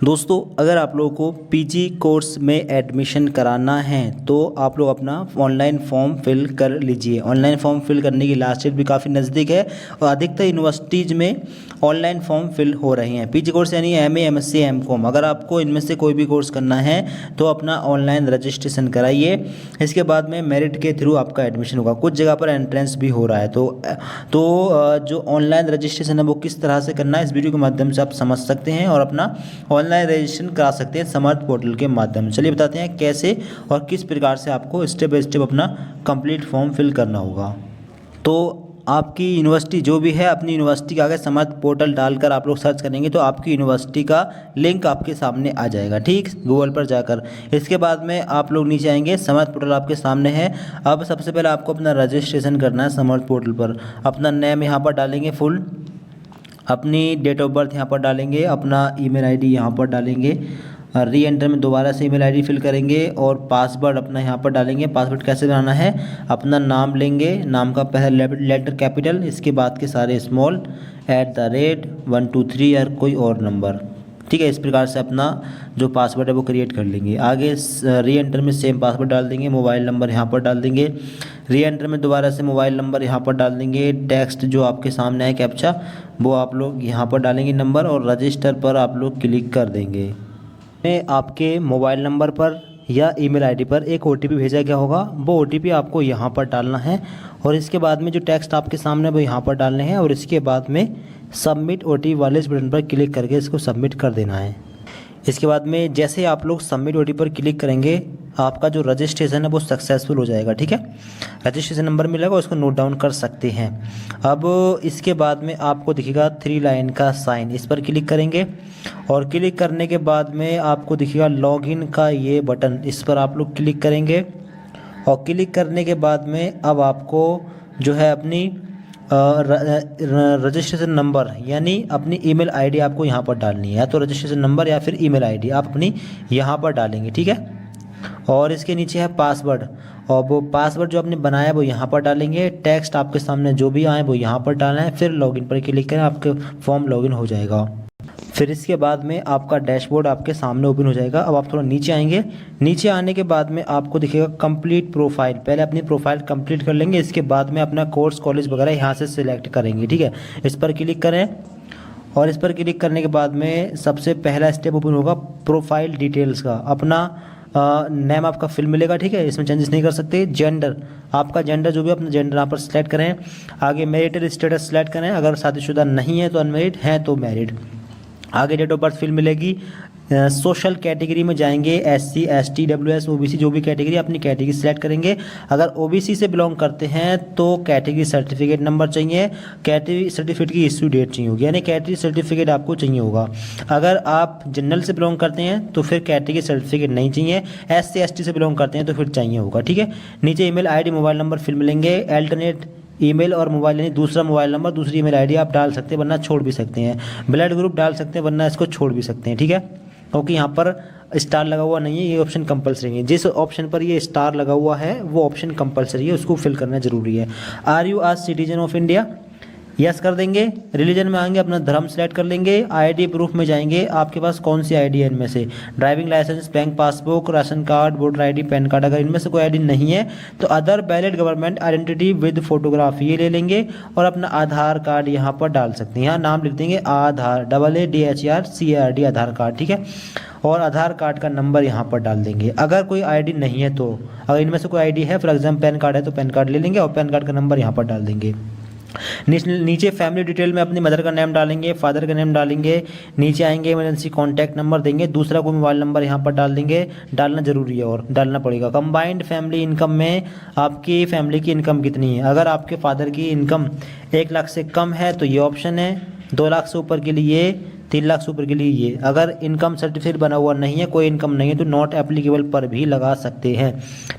दोस्तों, अगर आप लोगों को पीजी कोर्स में एडमिशन कराना है तो आप लोग अपना ऑनलाइन फॉर्म फिल कर लीजिए। ऑनलाइन फॉर्म फिल करने की लास्ट डेट भी काफ़ी नज़दीक है और अधिकतर यूनिवर्सिटीज़ में ऑनलाइन फॉर्म फिल हो रहे हैं। पीजी कोर्स यानी एमए, एमएससी, एमकॉम, अगर आपको इनमें से कोई भी कोर्स करना है तो अपना ऑनलाइन रजिस्ट्रेशन कराइए। इसके बाद में मेरिट के थ्रू आपका एडमिशन होगा। कुछ जगह पर एंट्रेंस भी हो रहा है तो जो ऑनलाइन रजिस्ट्रेशन है वो किस तरह से करना है इस वीडियो के माध्यम से आप समझ सकते हैं और अपना ऑनलाइन रजिस्ट्रेशन करा सकते हैं समर्थ पोर्टल के माध्यम से। चलिए बताते हैं कैसे और किस प्रकार से आपको स्टेप बाय स्टेप अपना कंप्लीट फॉर्म फिल करना होगा। तो आपकी यूनिवर्सिटी जो भी है, अपनी यूनिवर्सिटी का आगे समर्थ पोर्टल डालकर आप लोग सर्च करेंगे तो आपकी यूनिवर्सिटी का लिंक आपके सामने आ जाएगा, ठीक, गूगल पर जाकर। इसके बाद में आप लोग नीचे आएंगे, समर्थ पोर्टल आपके सामने है। अब सबसे पहले आपको अपना रजिस्ट्रेशन करना है समर्थ पोर्टल पर। अपना नेम यहाँ पर डालेंगे फुल, अपनी डेट ऑफ बर्थ यहाँ पर डालेंगे, अपना ईमेल आईडी यहाँ पर डालेंगे, री एंटर में दोबारा से ईमेल आईडी फिल करेंगे और पासवर्ड अपना यहाँ पर डालेंगे। पासवर्ड कैसे बनाना है, अपना नाम लेंगे, नाम का पहला लेटर कैपिटल, इसके बाद के सारे स्मॉल, @1 2 3 या कोई और नंबर, ठीक है। इस प्रकार से अपना जो पासवर्ड है वो क्रिएट कर लेंगे। आगे री एंटर में सेम पासवर्ड डाल देंगे, मोबाइल नंबर यहाँ पर डाल देंगे, री एंटर में दोबारा से मोबाइल नंबर यहाँ पर डाल देंगे। टेक्स्ट जो आपके सामने है कैप्चा वो आप लोग यहाँ पर डालेंगे नंबर और रजिस्टर पर आप लोग क्लिक कर देंगे। में आपके मोबाइल नंबर पर या ईमेल आईडी पर एक ओटीपी भेजा गया होगा, वो ओटीपी आपको यहाँ पर डालना है और इसके बाद में जो टेक्स्ट आपके सामने वो यहाँ पर डालने हैं और इसके बाद में सबमिट ओटीपी वाले इस बटन पर क्लिक करके इसको सबमिट कर देना है। इसके बाद में जैसे आप लोग सबमिट ओटीपी पर क्लिक करेंगे आपका जो रजिस्ट्रेशन है वो सक्सेसफुल हो जाएगा, ठीक है। रजिस्ट्रेशन नंबर मिलेगा, उसको नोट डाउन कर सकते हैं। अब इसके बाद में आपको दिखेगा 3 लाइन का साइन, इस पर क्लिक करेंगे और क्लिक करने के बाद में आपको दिखेगा लॉगिन का ये बटन, इस पर आप लोग क्लिक करेंगे और क्लिक करने के बाद में अब आपको जो है अपनी रजिस्ट्रेशन नंबर यानी अपनी ईमेल आईडी आपको यहाँ पर डालनी है, या तो रजिस्ट्रेशन नंबर या फिर ईमेल आईडी आप अपनी यहाँ पर डालेंगे, ठीक है। और इसके नीचे है पासवर्ड और वो पासवर्ड जो आपने बनाया है वो यहाँ पर डालेंगे। टेक्स्ट आपके सामने जो भी आए वो यहाँ पर डालना है, फिर लॉगिन पर क्लिक करें, आपके फॉर्म लॉगिन हो जाएगा। फिर इसके बाद में आपका डैशबोर्ड आपके सामने ओपन हो जाएगा। अब आप थोड़ा नीचे आएंगे, नीचे आने के बाद में आपको दिखेगा कंप्लीट प्रोफाइल। पहले अपनी प्रोफाइल कंप्लीट कर लेंगे, इसके बाद में अपना कोर्स कॉलेज वगैरह यहाँ से सिलेक्ट करेंगे, ठीक है। इस पर क्लिक करें और इस पर क्लिक करने के बाद में सबसे पहला स्टेप ओपन होगा प्रोफाइल डिटेल्स का। अपना नेम आपका फिल मिलेगा, ठीक है, इसमें चेंजेस नहीं कर सकते। जेंडर, आपका जेंडर जो भी अपना जेंडर यहाँ पर सिलेक्ट करें। आगे मैरिटल स्टेटस सिलेक्ट करें, अगर शादीशुदा नहीं है तो अनमैरिड, हैं तो मैरिड। आगे डेट ऑफ बर्थ फिल मिलेगी। सोशल कैटेगरी में जाएंगे, SC ST WS OBC जो भी कैटेगरी, अपनी कैटेगरी सेलेक्ट करेंगे। अगर OBC से बिलोंग करते हैं तो कैटेगरी सर्टिफिकेट नंबर चाहिए, कैटेगरी सर्टिफिकेट की इश्यू डेट चाहिए होगी, यानी कैटेगरी सर्टिफिकेट आपको चाहिए होगा। अगर आप जनरल से बिलोंग करते हैं तो फिर कैटेगरी सर्टिफिकेट नहीं चाहिए, SC ST से बिलोंग करते हैं तो फिर चाहिए होगा, ठीक है। नीचे email ID mobile number fill मिलेंगे। अल्टरनेट ईमेल और मोबाइल यानी दूसरा मोबाइल नंबर दूसरी ईमेल आईडी आप डाल सकते हैं वरना छोड़ भी सकते हैं। ब्लड ग्रुप डाल सकते हैं वरना इसको छोड़ भी सकते हैं, ठीक है, क्योंकि यहाँ पर स्टार लगा हुआ नहीं है, ये ऑप्शन कंपलसरी है। जिस ऑप्शन पर ये स्टार लगा हुआ है वो ऑप्शन कंपलसरी है, उसको फिल करना जरूरी है। Are you a citizen of India, yes कर देंगे। रिलीजन में आएंगे, अपना धर्म सेलेक्ट कर लेंगे। आईडी प्रूफ में जाएंगे, आपके पास कौन सी आईडी है इनमें से, driving licence, bank passbook, ration card, voter ID, PAN card. अगर इनमें से कोई आईडी नहीं है तो other valid government identity with photograph ये ले लेंगे और अपना आधार कार्ड यहाँ पर डाल सकते हैं। यहाँ नाम लिख देंगे आधार, AADHARCARD आधार कार्ड, ठीक है। और आधार कार्ड का नंबर यहाँ पर डाल देंगे। अगर कोई आईडी नहीं है तो, अगर इनमें से कोई आईडी है, फॉर एग्जाम्पल पैन कार्ड है तो पैन कार्ड ले लेंगे और पैन कार्ड का नंबर यहाँ पर डाल देंगे। नीचे फैमिली डिटेल में अपनी मदर का नेम डालेंगे, फादर का नेम डालेंगे। नीचे आएंगे, इमरजेंसी कॉन्टैक्ट नंबर देंगे, दूसरा कोई मोबाइल नंबर यहाँ पर डाल देंगे, डालना जरूरी है और डालना पड़ेगा। कंबाइंड फैमिली इनकम में आपकी फैमिली की इनकम कितनी है, अगर आपके फादर की इनकम 1 लाख से कम है तो ये ऑप्शन है, 2 लाख से ऊपर के लिए ये, 3 लाख से ऊपर के लिए ये। अगर इनकम सर्टिफिकेट बना हुआ नहीं है, कोई इनकम नहीं है तो नॉट एप्लीकेबल पर भी लगा सकते हैं,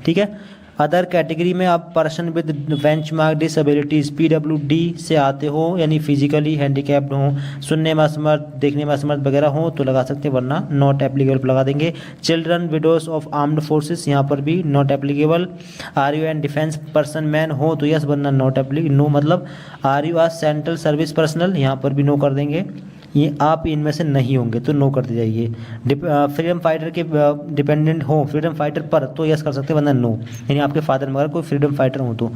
ठीक है। अदर कैटेगरी में आप person with benchmark disabilities PWD से आते हो, यानी फिजिकली हैंडीकैप्ड हो, सुनने में असमर्थ, देखने में असमर्थ वगैरह हो तो लगा सकते हैं, वरना नॉट एप्लीकेबल पर लगा देंगे। Children widows of armed forces, यहाँ पर भी not applicable. Are you an defence person man हो तो यस, वरना नॉट एप्लीकेबल, नो मतलब। Are you are central service personnel, यहाँ पर भी नो कर देंगे। ये आप इनमें से नहीं होंगे तो नो करते जाइए। फ्रीडम फाइटर के डिपेंडेंट हो फ्रीडम फाइटर पर तो यस कर सकते हैं, वरना नो। यानी आपके फादर मगर कोई फ्रीडम फाइटर हो तो।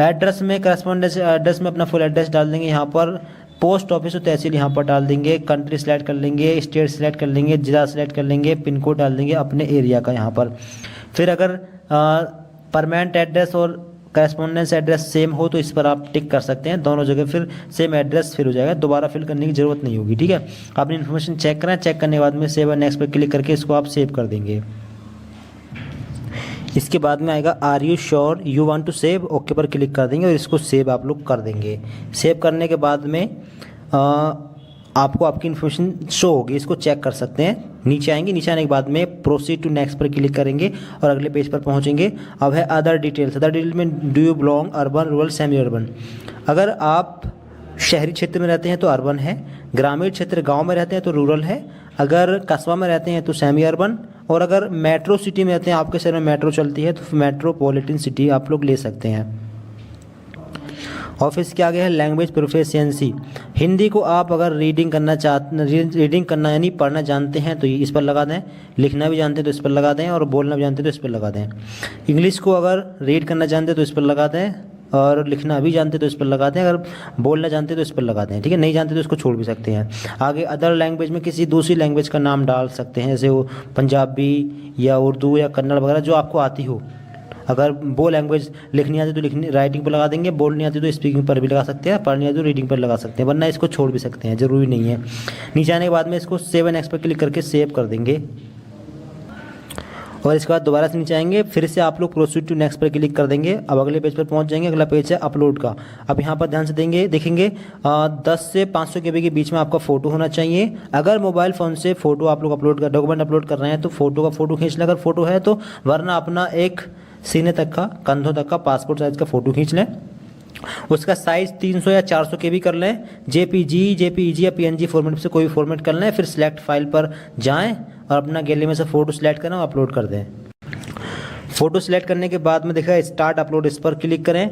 एड्रेस में करस्पॉन्डेंस एड्रेस में अपना फुल एड्रेस डाल देंगे यहाँ पर। पोस्ट ऑफिस और तहसील यहाँ पर डाल देंगे। कंट्री सेलेक्ट कर लेंगे, स्टेट सेलेक्ट कर लेंगे, जिला सेलेक्ट कर लेंगे, पिन कोड डाल देंगे अपने एरिया का यहाँ पर। फिर अगर परमानेंट एड्रेस और करस्पॉन्डेंस एड्रेस सेम हो तो इस पर आप टिक कर सकते हैं, दोनों जगह फिर सेम एड्रेस फिल हो जाएगा, दोबारा फिल करने की ज़रूरत नहीं होगी। ठीक है, आपने इन्फॉर्मेशन चेक करें, चेक करने के बाद में सेव एंड नेक्स्ट पर क्लिक करके इसको आप सेव कर देंगे। इसके बाद में आएगा are you sure you want to save, okay पर क्लिक कर देंगे और इसको सेव आप लोग कर देंगे। सेव करने के बाद में आपको आपकी इन्फॉर्मेशन शो होगी, इसको चेक कर सकते हैं। नीचे आएंगे, नीचे आने के बाद में प्रोसीड टू नेक्स्ट पर क्लिक करेंगे और अगले पेज पर पहुंचेंगे। अब है अदर डिटेल्स। अदर डिटेल में do you belong urban, rural, semi urban. अगर आप शहरी क्षेत्र में रहते हैं तो अर्बन है, ग्रामीण क्षेत्र गांव में रहते हैं तो रूरल है, अगर कस्बा में रहते हैं तो सेमी अर्बन, और अगर मेट्रो सिटी में रहते हैं, आपके शहर में मेट्रो चलती है तो मेट्रोपॉलिटन सिटी आप लोग ले सकते हैं। ऑफिस के आगे है लैंग्वेज प्रोफिशिएंसी। हिंदी को आप अगर रीडिंग करना यानी पढ़ना जानते हैं तो इस पर लगा दें, लिखना भी जानते हैं तो इस पर लगा दें, और बोलना भी जानते हैं तो इस पर लगा दें। इंग्लिश को अगर रीड करना जानते हैं तो इस पर लगा दें, और लिखना भी जानते तो इस पर लगा दें, अगर बोलना जानते तो इस पर लगा दें। ठीक है, नहीं जानते तो इसको छोड़ भी सकते हैं। आगे अदर लैंग्वेज में किसी दूसरी लैंग्वेज का नाम डाल सकते हैं, जैसे वो पंजाबी या उर्दू या कन्नड़ वगैरह जो आपको आती हो। अगर वो लैंग्वेज लिखनी आती तो लिखनी राइटिंग पर लगा देंगे, बोलनी आती तो स्पीकिंग पर भी लगा सकते हैं, पढ़नी आती तो रीडिंग पर लगा सकते हैं, वरना इसको छोड़ भी सकते हैं, ज़रूरी नहीं है। नीचे आने के बाद में इसको सेव एंड नेक्स्ट पर क्लिक करके सेव कर देंगे और इसके बाद दोबारा से नीचे आएंगे, फिर से आप लोग प्रोसीड टू नेक्स्ट पर क्लिक कर देंगे। अब अगले पेज पर पहुंच जाएंगे। अगला पेज है अपलोड का। अब यहाँ पर ध्यान से देखेंगे 10 से 500 KB के बीच में आपका फ़ोटो होना चाहिए। अगर मोबाइल फ़ोन से फ़ोटो आप लोग डॉक्यूमेंट अपलोड कर रहे हैं तो फ़ोटो का फ़ोटो खींच लें अगर फ़ोटो है तो, वरना अपना एक सीने तक का, कंधों तक का पासपोर्ट साइज़ का फ़ोटो खींच लें। उसका साइज़ 300 या 400 KB कर लें। JPG या PNG फॉर्मेट से कोई फॉर्मेट कर लें। फिर सिलेक्ट फाइल पर जाएं और अपना गैलरी में से फ़ोटो सिलेक्ट करें और अपलोड कर दें। फ़ोटो सिलेक्ट करने के बाद में देखा स्टार्ट अपलोड, इस पर क्लिक करें।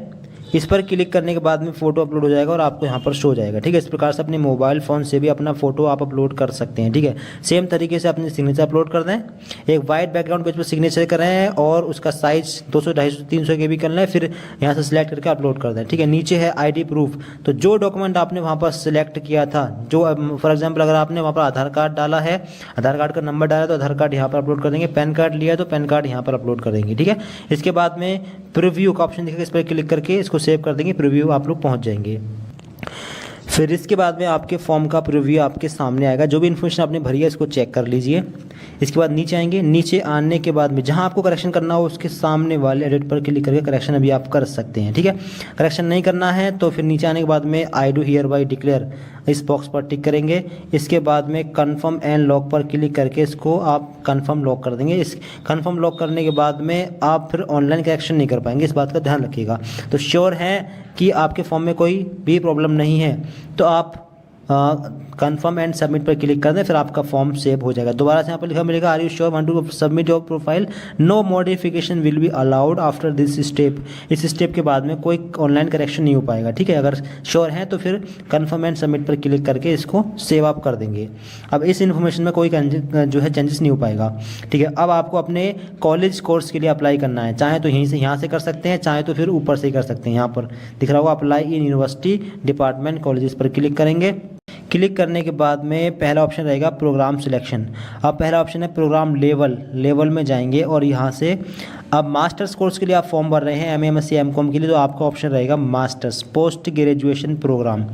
इस पर क्लिक करने के बाद में फ़ोटो अपलोड हो जाएगा और आपको यहाँ पर शो हो जाएगा। ठीक है, इस प्रकार से अपने मोबाइल फ़ोन से भी अपना फ़ोटो आप अपलोड कर सकते हैं। ठीक है, सेम तरीके से अपनी सिग्नेचर अपलोड कर दें। एक वाइट बैकग्राउंड पेज पर सिग्नेचर करें और उसका साइज़ 200, 250, 300 KB कर लें। फिर यहाँ से सिलेक्ट करके अपलोड कर दें। ठीक है, नीचे है ID प्रूफ। तो जो डॉक्यूमेंट आपने वहाँ पर सिलेक्ट किया था, जो फॉर एग्जाम्पल अगर आपने वहाँ पर आधार कार्ड डाला है, आधार कार्ड का नंबर डाला तो आधार कार्ड यहाँ पर अपलोड कर देंगे। पैन कार्ड लिया तो पैन कार्ड यहाँ पर अपलोड कर देंगे। ठीक है, इसके बाद में प्रीव्यू का ऑप्शन दिखेगा, इस पर क्लिक करके इसको सेव कर देंगे। प्रीव्यू आप लोग पहुंच जाएंगे। फिर इसके बाद में आपके फॉर्म का प्रीव्यू आपके सामने आएगा। जो भी इन्फॉर्मेशन आपने भरी है इसको चेक कर लीजिए। इसके बाद नीचे आएंगे। नीचे आने के बाद में जहां आपको करेक्शन करना हो उसके सामने वाले एडिट पर क्लिक करके करेक्शन अभी आप कर सकते हैं। ठीक है, करेक्शन नहीं करना है तो फिर नीचे आने के बाद में I do here by declare इस बॉक्स पर टिक करेंगे। इसके बाद में कन्फर्म एंड लॉक पर क्लिक करके इसको आप कन्फर्म लॉक कर देंगे। इस कन्फर्म लॉक करने के बाद में आप फिर ऑनलाइन करेक्शन नहीं कर पाएंगे, इस बात का ध्यान रखिएगा। तो श्योर है कि आपके फॉर्म में कोई भी प्रॉब्लम नहीं है तो आप कन्फर्म एंड सबमिट पर क्लिक कर दें, फिर आपका फॉर्म सेव हो जाएगा। दोबारा से यहाँ पर लिखा मिलेगा are you sure want to submit your profile, no modification will be allowed after this step. इस स्टेप के बाद में कोई ऑनलाइन करेक्शन नहीं हो पाएगा। ठीक है, अगर श्योर है तो फिर कन्फर्म एंड सबमिट पर क्लिक करके इसको सेव आप कर देंगे। अब इस इन्फॉर्मेशन में कोई जो है चेंजेस नहीं हो पाएगा। ठीक है, अब आपको अपने कॉलेज कोर्स के लिए अप्लाई करना है, चाहे तो यहीं से यहाँ से कर सकते हैं, चाहे तो फिर ऊपर से ही कर सकते हैं। यहाँ पर दिख रहा होगा apply in university department colleges पर क्लिक करेंगे। क्लिक करने के बाद में पहला ऑप्शन रहेगा प्रोग्राम सिलेक्शन। अब पहला ऑप्शन है प्रोग्राम लेवल में जाएंगे और यहाँ से अब मास्टर्स कोर्स के लिए आप फॉर्म भर रहे हैं MA MSc MCOM के लिए तो आपका ऑप्शन रहेगा masters post graduation programme.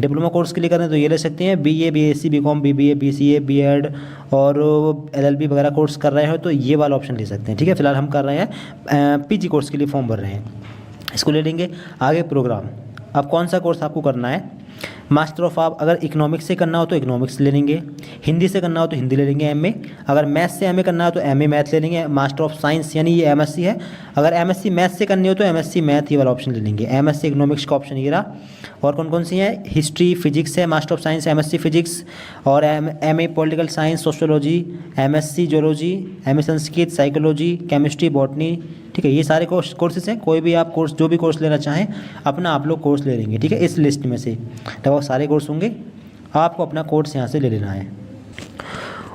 Diploma course के लिए करें तो ये ले सकते हैं BA BSc BCom BBA BCA B.Ed और LLB वगैरह कोर्स कर रहे हो तो ये वाला ऑप्शन ले सकते हैं। ठीक है, फिलहाल हम कर रहे हैं PG कोर्स के लिए फॉर्म भर रहे हैं, इसको ले लेंगे। आगे प्रोग्राम, अब कौन सा कोर्स आपको करना है। मास्टर ऑफ आप अगर इकोनॉमिक्स से करना हो तो इकोनॉमिक्स ले लेंगे, हिंदी से करना हो तो हिंदी ले लेंगे MA, अगर मैथ्स से MA करना हो तो MA मैथ ले लेंगे। मास्टर ऑफ साइंस यानी ये MSc है, अगर MSc मैथ से करनी हो तो MSc मैथ ये वाला ऑप्शन ले लेंगे। MSc इकोनॉमिक्स का ऑप्शन ये रहा। और कौन कौन सी है, हिस्ट्री फिजिक्स है, master of science MSc physics, और MA political science sociology, MSc zoology, MA Sanskrit psychology chemistry botany. ठीक है, ये सारे कोर्सेज हैं। कोई भी आप कोर्स जो भी कोर्स लेना चाहें अपना आप लोग कोर्स ले लेंगे। ठीक है, इस लिस्ट में से लगभग सारे कोर्स होंगे। आपको अपना कोर्स यहाँ से ले लेना है।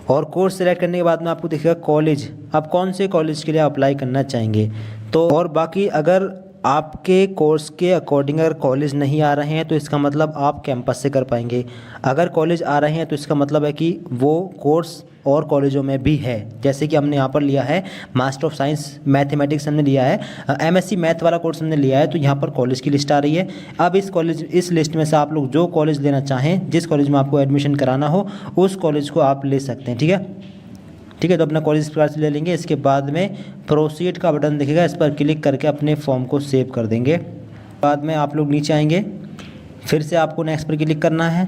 और कोर्स सेलेक्ट करने के बाद में आपको दिखेगा कॉलेज, आप कौन से कॉलेज के लिए अप्लाई करना चाहेंगे। तो और बाकी अगर आपके कोर्स के अकॉर्डिंग अगर कॉलेज नहीं आ रहे हैं तो इसका मतलब आप कैंपस से कर पाएंगे। अगर कॉलेज आ रहे हैं तो इसका मतलब है कि वो कोर्स और कॉलेजों में भी है। जैसे कि हमने यहाँ पर लिया है मास्टर ऑफ साइंस मैथमेटिक्स हमने लिया है, एमएससी मैथ वाला कोर्स हमने लिया है, तो यहाँ पर कॉलेज की लिस्ट आ रही है। अब इस लिस्ट में से आप लोग जो कॉलेज लेना चाहें, जिस कॉलेज में आपको एडमिशन कराना हो उस कॉलेज को आप ले सकते हैं। ठीक है, तो अपना कॉलेज इस प्रकार से ले लेंगे। इसके बाद में प्रोसीड का बटन दिखेगा, इस पर क्लिक करके अपने फॉर्म को सेव कर देंगे। बाद में आप लोग नीचे आएंगे, फिर से आपको नेक्स्ट पर क्लिक करना है।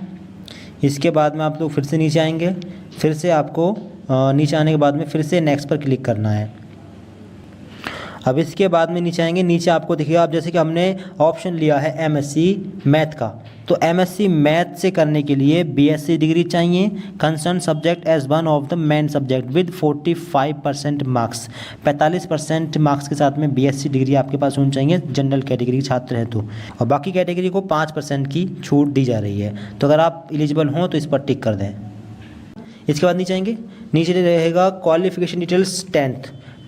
इसके बाद में आप लोग फिर से नीचे आएंगे, फिर से आपको नीचे आने के बाद में फिर से नेक्स्ट पर क्लिक करना है। अब इसके बाद में नीचे आएंगे, नीचे आपको दिखेगा, अब जैसे कि हमने ऑप्शन लिया है एमएससी मैथ का, तो एमएससी मैथ से करने के लिए बीएससी डिग्री चाहिए, concern subject as one of the main subject with 45% marks, 45% marks के साथ में बीएससी डिग्री आपके पास होनी चाहिए जनरल कैटेगरी के छात्र हैं तो। और बाकी कैटेगरी को 5% की छूट दी जा रही है, तो अगर आप एलिजिबल हों तो इस पर टिक कर दें। इसके बाद नीचे आएंगे, नीचे रहेगा क्वालिफिकेशन डिटेल्स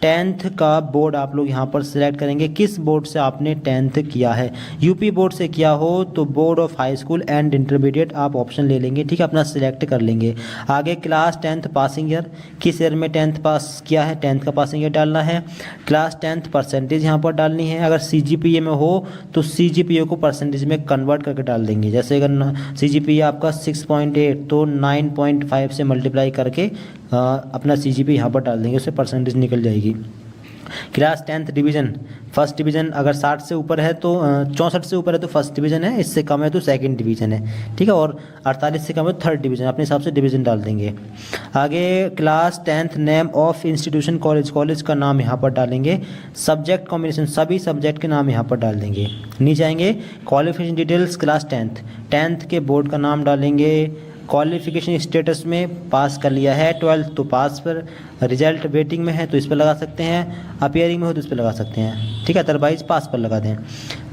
10th का बोर्ड आप लोग यहाँ पर सिलेक्ट करेंगे, किस बोर्ड से आपने 10th किया है। यूपी बोर्ड से किया हो तो board of high school and intermediate आप ऑप्शन ले लेंगे। ठीक है, अपना सिलेक्ट कर लेंगे। आगे क्लास 10th पासिंग ईयर, किस ईयर में 10th पास किया है, 10th का पासिंग ईयर डालना है। क्लास 10th परसेंटेज यहाँ पर डालनी है, अगर सीजीपीए में हो तो सीजीपीए को परसेंटेज में कन्वर्ट करके डाल देंगे। जैसे अगर सीजीपीए आपका 6.8 तो 9.5 से मल्टीप्लाई करके अपना सीजीपी यहाँ पर डाल देंगे, उससे परसेंटेज निकल जाएगी। Class 10th division, first division अगर 60 से ऊपर है तो 64 से ऊपर है तो फर्स्ट डिवीज़न है, इससे कम है तो सेकंड डिवीज़न है। ठीक है, और 48 से कम है तो थर्ड डिवीज़न, अपने हिसाब से डिवीज़न डाल देंगे। आगे class 10th name of institution college का नाम यहाँ पर डालेंगे। सब्जेक्ट कॉम्बिनेशन, सभी सब्जेक्ट के नाम यहाँ पर डाल देंगे। नीचे आएंगे क्वालिफिकेशन डिटेल्स क्लास 10th के बोर्ड का नाम डालेंगे। क्वालिफिकेशन स्टेटस में पास कर लिया है 12th तो पास पर, रिजल्ट वेटिंग में है तो इस पर लगा सकते हैं, अपीयरिंग में हो तो इस पर लगा सकते हैं। ठीक है, अदरवाइज पास पर लगा दें।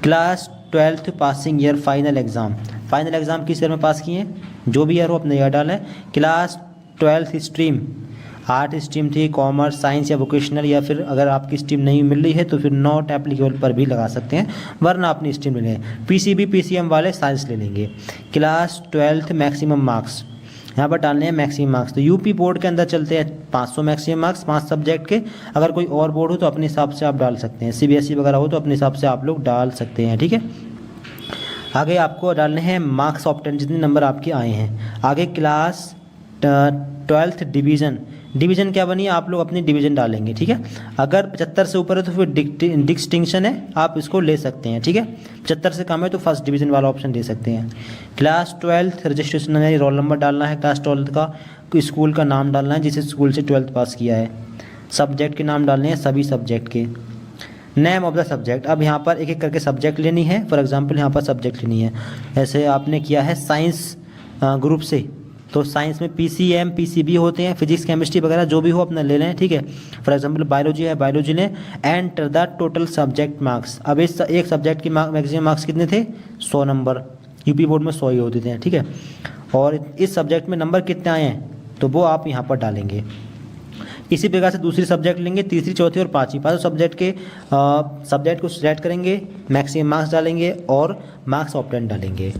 Class 12th passing year final exam किस ईयर में पास किए, जो भी ईयर हो अपने ईयर डालें। Class 12th stream, art stream थी, कॉमर्स, साइंस या वोकेशनल, या फिर अगर आपकी स्ट्रीम नहीं मिल रही है तो फिर नॉट एप्लीकेबल पर भी लगा सकते हैं, वरना अपनी स्ट्रीम ले लें। पीसीबी पीसीएम वाले साइंस ले लेंगे। क्लास 12th मैक्सिमम मार्क्स यहाँ पर डालने हैं, मैक्सिमम मार्क्स तो यूपी बोर्ड के अंदर चलते हैं 500 मैक्सिमम मार्क्स 5 सब्जेक्ट के। अगर कोई और बोर्ड हो तो अपने हिसाब से आप डाल सकते हैं, सीबीएसई वगैरह हो तो अपने हिसाब से आप लोग डाल सकते हैं। ठीक है, आगे आपको डालने हैं मार्क्स ऑफ 10 जितने नंबर आपके आए हैं। आगे क्लास 12th डिवीज़न क्या बनी है, आप लोग अपनी डिवीज़न डालेंगे। ठीक है, अगर 75 से ऊपर है तो फिर डिस्टिंक्शन है, आप इसको ले सकते हैं। ठीक है, 75 से कम है तो फर्स्ट डिवीज़न वाला ऑप्शन ले सकते हैं। क्लास 12th रजिस्ट्रेशन यानी रोल नंबर डालना है, क्लास 12th का स्कूल का नाम डालना है जिस स्कूल से 12th पास किया है। सब्जेक्ट के नाम डालने हैं सभी सब्जेक्ट के। नेम ऑफ द सब्जेक्ट, अब यहाँ पर एक एक करके सब्जेक्ट लेनी है। फॉर एग्जांपल यहाँ पर सब्जेक्ट लेनी है, ऐसे आपने किया है साइंस ग्रुप से तो साइंस में पीसीएम पीसीबी होते हैं, फिजिक्स केमिस्ट्री वगैरह जो भी हो अपना ले लें। ठीक है, फॉर एग्जांपल बायोलॉजी है, बायोलॉजी लें। Enter the total subject marks, अब इस एक सब्जेक्ट की मैक्सिमम मार्क्स कितने थे, 100 नंबर, यूपी बोर्ड में 100 ही होते थे। ठीक है, और इस सब्जेक्ट में नंबर कितने आए हैं तो वो आप यहाँ पर डालेंगे। इसी प्रकार से दूसरी सब्जेक्ट लेंगे, तीसरी चौथी और पाँचवीं, पाँचों सब्जेक्ट को सिलेक्ट करेंगे, मैक्सिमम मार्क्स डालेंगे और मार्क्स ऑफ 10 डालेंगे।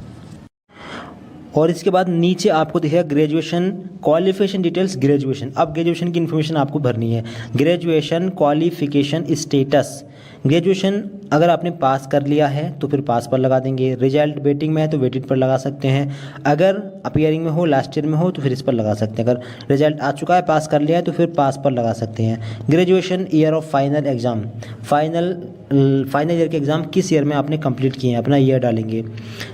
और इसके बाद नीचे आपको दिखेगा ग्रेजुएशन क्वालिफिकेशन डिटेल्स ग्रेजुएशन। अब ग्रेजुएशन की इन्फॉर्मेशन आपको भरनी है। ग्रेजुएशन क्वालिफिकेशन स्टेटस, ग्रेजुएशन अगर आपने पास कर लिया है तो फिर पास पर लगा देंगे, रिजल्ट वेटिंग में है तो वेटेड पर लगा सकते हैं, अगर अपीयरिंग में हो लास्ट ईयर में हो तो फिर इस पर लगा सकते हैं, अगर रिजल्ट आ चुका है पास कर लिया है तो फिर पास पर लगा सकते हैं। Graduation year of final exam, final year के एग्ज़ाम किस ईयर में आपने कंप्लीट किए हैं अपना ईयर डालेंगे।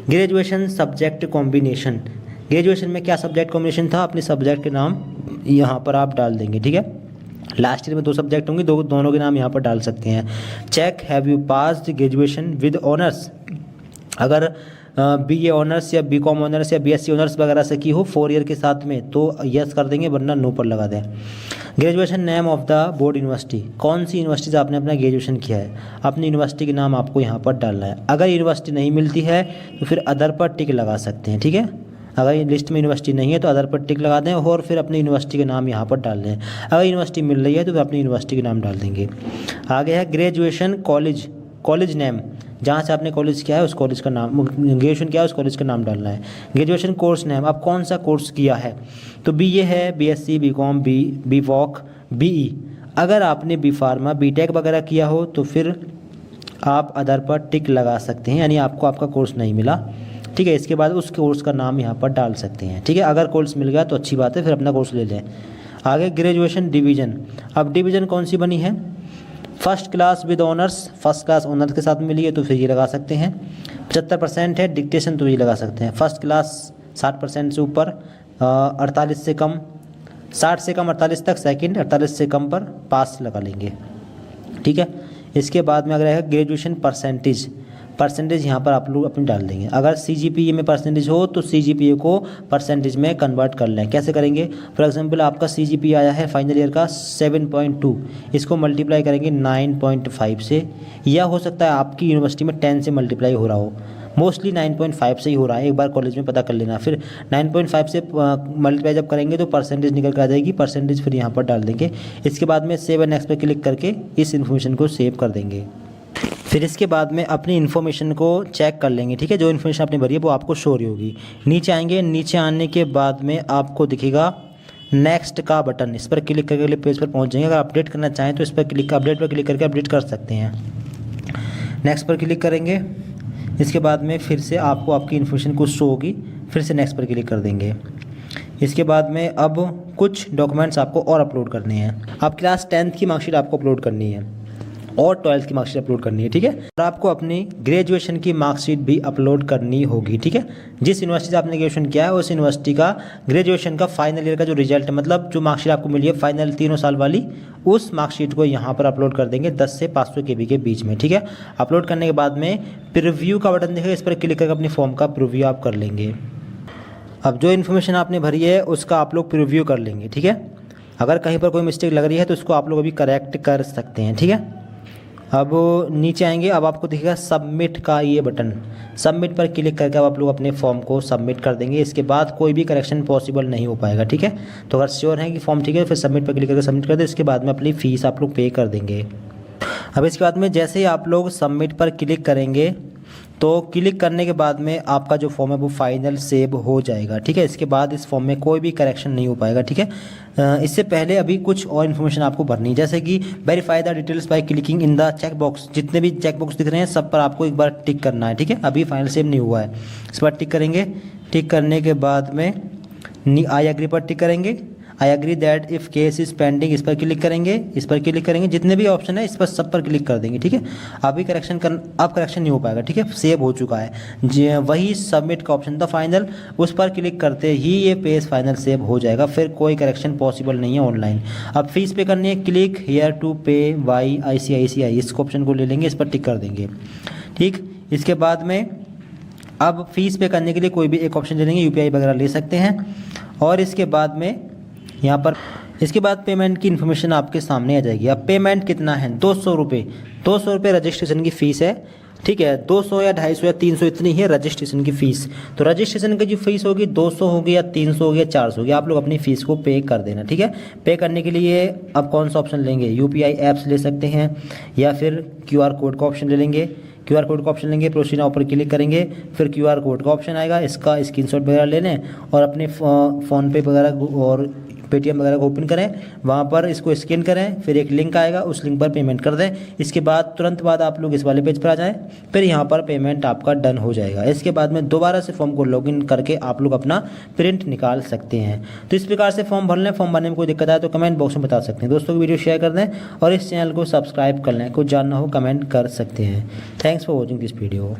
ग्रेजुएशन सब्जेक्ट कॉम्बिनेशन, ग्रेजुएशन में क्या सब्जेक्ट कॉम्बिनेशन था अपने सब्जेक्ट के नाम यहाँ पर आप डाल देंगे। ठीक है, लास्ट ईयर में 2 सब्जेक्ट होंगे, दोनों के नाम यहाँ पर डाल सकते हैं। Check have you passed graduation with honours, अगर बीए ऑनर्स या बीकॉम ऑनर्स या बीएससी ऑनर्स वगैरह से की हो 4 ईयर के साथ में तो यस कर देंगे, वरना नो पर लगा दें। Graduation name of the board university, कौन सी यूनिवर्सिटी से आपने अपना ग्रेजुएशन किया है अपनी यूनिवर्सिटी के नाम आपको यहाँ पर डालना है। अगर यूनिवर्सिटी नहीं मिलती है तो फिर अदर पर टिक लगा सकते हैं। ठीक है, अगर ये लिस्ट में यूनिवर्सिटी नहीं है तो अदर पर टिक लगा दें और फिर अपनी यूनिवर्सिटी का नाम यहाँ पर डाल दें। अगर यूनिवर्सिटी मिल रही है तो फिर अपनी यूनिवर्सिटी का नाम डाल देंगे। आगे है ग्रेजुएशन कॉलेज, कॉलेज नेम, जहाँ से आपने कॉलेज किया है उस कॉलेज का नाम, ग्रेजुएशन किया है उस कॉलेज का नाम डालना है। ग्रेजुएशन कोर्स नेम, आप कौन सा कोर्स किया है, तो BA है, BSc, BCom, BVoc, BE। अगर आपने B Pharma, BTech वगैरह किया हो तो फिर आप अदर पर टिक लगा सकते हैं, यानी आपको आपका कोर्स नहीं मिला, ठीक है। इसके बाद उस कोर्स का नाम यहाँ पर डाल सकते हैं, ठीक है। अगर कोर्स मिल गया तो अच्छी बात है, फिर अपना कोर्स ले लें। आगे ग्रेजुएशन डिवीज़न, अब डिवीज़न कौन सी बनी है, first class with honours, first class honours के साथ मिली है तो फिर ये लगा सकते हैं। 75% है डिक्टेशन तो ये लगा सकते हैं। फर्स्ट क्लास 60% से ऊपर, 48 से कम, 60 से कम 48 तक सेकंड, 48 से कम पर पास लगा लेंगे, ठीक है। इसके बाद में अगर है ग्रेजुएशन परसेंटेज, परसेंटेज यहाँ पर आप लोग अपनी डाल देंगे। अगर CGPA में परसेंटेज हो तो CGPA को परसेंटेज में कन्वर्ट कर लें। कैसे करेंगे, फॉर एग्जांपल आपका CGPA आया है फाइनल ईयर का 7.2, इसको मल्टीप्लाई करेंगे 9.5 से, या हो सकता है आपकी यूनिवर्सिटी में 10 से मल्टीप्लाई हो रहा हो, मोस्टली 9.5 से ही हो रहा है, एक बार कॉलेज में पता कर लेना। फिर 9.5 से मल्टीप्लाई जब करेंगे तो परसेंटेज निकल कर आ जाएगी, परसेंटेज फिर यहाँ पर डाल देंगे। इसके बाद में सेव एंड नेक्स्ट पर क्लिक करके इस इन्फॉर्मेशन को सेव कर देंगे। फिर इसके बाद में अपनी इन्फॉर्मेशन को चेक कर लेंगे, ठीक है। जो इन्फॉर्मेशन आपने भरी है वो आपको शो रही होगी। नीचे आएंगे, नीचे आने के बाद में आपको दिखेगा नेक्स्ट का बटन, इस पर क्लिक करके अगले पेज पर पहुंच जाएंगे। अगर अपडेट करना चाहें तो इस पर क्लिक, अपडेट पर क्लिक करके अपडेट कर सकते हैं। नेक्स्ट पर क्लिक करेंगे, इसके बाद में फिर से आपको आपकी इन्फॉर्मेशन कुछ शो होगी, फिर से नेक्स्ट पर क्लिक कर देंगे। इसके बाद में अब कुछ डॉक्यूमेंट्स आपको और अपलोड करने हैं। अब क्लास 10th की मार्कशीट आपको अपलोड करनी है और 12th की मार्कशीट अपलोड करनी है, ठीक है। और आपको अपनी ग्रेजुएशन की मार्कशीट भी अपलोड करनी होगी, ठीक है। जिस यूनिवर्सिटी से आपने ग्रेजुएशन किया है उस यूनिवर्सिटी का ग्रेजुएशन का फाइनल ईयर का जो रिजल्ट है, मतलब जो मार्कशीट आपको मिली है फाइनल 3 साल वाली, उस मार्कशीट को यहाँ पर अपलोड कर देंगे 10 से 500 KB के बीच में, ठीक है। अपलोड करने के बाद में प्रीव्यू का बटन दिखेगा, इस पर क्लिक करके अपनी फॉर्म का प्रीव्यू आप कर लेंगे। अब जो इन्फॉर्मेशन आपने भरी है उसका आप लोग प्रीव्यू कर लेंगे, ठीक है। अगर कहीं पर कोई मिस्टेक लग रही है तो उसको आप लोग अभी करेक्ट कर सकते हैं, ठीक है। अब नीचे आएंगे, अब आपको दिखेगा सबमिट का ये बटन, सबमिट पर क्लिक करके अब आप लोग अपने फॉर्म को सबमिट कर देंगे। इसके बाद कोई भी करेक्शन पॉसिबल नहीं हो पाएगा, ठीक है। तो अगर श्योर है कि फॉर्म ठीक है फिर सबमिट पर क्लिक करके सबमिट कर दें। इसके बाद में अपनी फ़ीस आप लोग पे कर देंगे। अब इसके बाद में जैसे ही आप लोग सबमिट पर क्लिक करेंगे तो क्लिक करने के बाद में आपका जो फॉर्म है वो फाइनल सेव हो जाएगा, ठीक है। इसके बाद इस फॉर्म में कोई भी करेक्शन नहीं हो पाएगा, ठीक है। इससे पहले अभी कुछ और इन्फॉर्मेशन आपको भरनी है, जैसे कि verify the details by clicking in the check box. जितने भी चेक बॉक्स दिख रहे हैं सब पर आपको एक बार टिक करना है, ठीक है। अभी फाइनल सेव नहीं हुआ है, इस पर टिक करेंगे। टिक करने के बाद में आई एग्री पर टिक करेंगे। I agree that if case is pending, इस पर क्लिक करेंगे, इस पर क्लिक करेंगे। जितने भी ऑप्शन है इस पर सब पर क्लिक कर देंगे, ठीक है। अभी करेक्शन अब करेक्शन नहीं हो पाएगा, ठीक है, सेव हो चुका है। वही सबमिट का ऑप्शन था फाइनल, उस पर क्लिक करते ही ये पेज फाइनल सेव हो जाएगा, फिर कोई करेक्शन पॉसिबल नहीं है ऑनलाइन। अब फीस पे करनी है, क्लिक हियर टू पे बाय ICICI, इस ऑप्शन को ले लेंगे, इस पर टिक कर देंगे, ठीक। इसके बाद में अब फीस पे करने के लिए कोई भी एक ऑप्शन ले लेंगे, UPI वगैरह ले सकते हैं। और इसके बाद में यहाँ पर इसके बाद पेमेंट की इन्फॉर्मेशन आपके सामने आ जाएगी। अब पेमेंट कितना है, 200 रुपये, 200 रुपये रजिस्ट्रेशन की फ़ीस है, ठीक है। 200 या 250 या 300 इतनी है रजिस्ट्रेशन की फ़ीस। तो रजिस्ट्रेशन की जो फीस होगी 200 होगी या 300 होगी या 400 होगी, आप लोग अपनी फ़ीस को पे कर देना, ठीक है। पे करने के लिए अब कौन सा ऑप्शन लेंगे, UPI ऐप्स ले सकते हैं या फिर QR कोड का ऑप्शन ले लेंगे। QR कोड का ऑप्शन लेंगे, प्रोसीड नाउ पर क्लिक करेंगे, फिर QR कोड का ऑप्शन आएगा, इसका स्क्रीनशॉट वगैरह ले लें और अपने फ़ोनपे वगैरह और पेटीएम वगैरह को ओपन करें, वहाँ पर इसको स्कैन करें, फिर एक लिंक आएगा, उस लिंक पर पेमेंट कर दें। इसके बाद तुरंत बाद आप लोग इस वाले पेज पर आ जाएं, फिर यहाँ पर पेमेंट आपका डन हो जाएगा। इसके बाद में दोबारा से फॉर्म को लॉगिन करके आप लोग अपना प्रिंट निकाल सकते हैं। तो इस प्रकार से फॉर्म भर लें। फॉर्म भरने में कोई दिक्कत आए तो कमेंट बॉक्स में बता सकते हैं। दोस्तों को वीडियो शेयर कर दें और इस चैनल को सब्सक्राइब कर लें। कुछ जानना हो कमेंट कर सकते हैं। Thanks for watching this video.